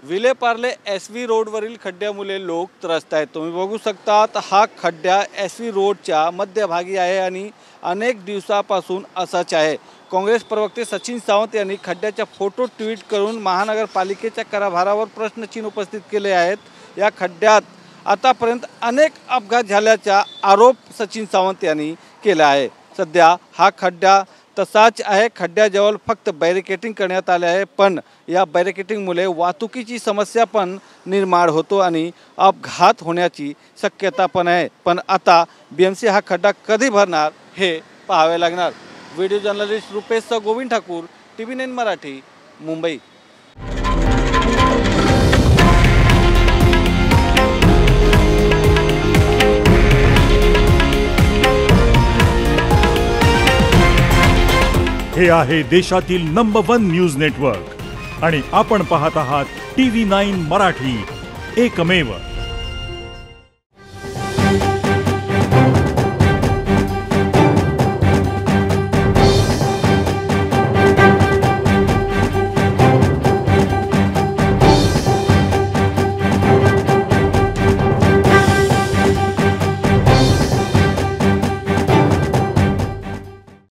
Vile Parle SV रोडवरील खड्ड्यामुळे लोक त्रस्त आहेत। तुम्ही बघू शकता हा खड्डा SV रोडच्या मध्यभागी आहे आणि अनेक दिवसापासून असाच आहे। काँग्रेस प्रवक्ते सचिन सावंत यांनी खड्ड्याचा फोटो ट्विट करून महानगरपालिकेच्या कारभारावर प्रश्नचिन्ह उपस्थित केले आहेत। या खड्ड्यात आतापर्यंत अनेक अपघात झाल्याचा आरोप सचिन सावंत यांनी केला आहे। सध्या हा खड्डा तसाच आहे। खड्ड्याजवळ फक्त बॅरिकेडिंग करण्यात आले आहे, पण या बॅरिकेडिंगमुळे वाहतुकीची समस्या पण निर्माण होतो आणि अपघात होण्याची शक्यता पण आहे। पण आता BMC हा खड्डा कधी भरणार हे पाहावे लागणार। Video journalist Rupesh Govind Thakur, TV9 Marathi, Mumbai. हे आहे देशातील नंबर 1 न्यूज नेटवर्क आणि आपण पाहत आहात TV9 मराठी, एकमेव।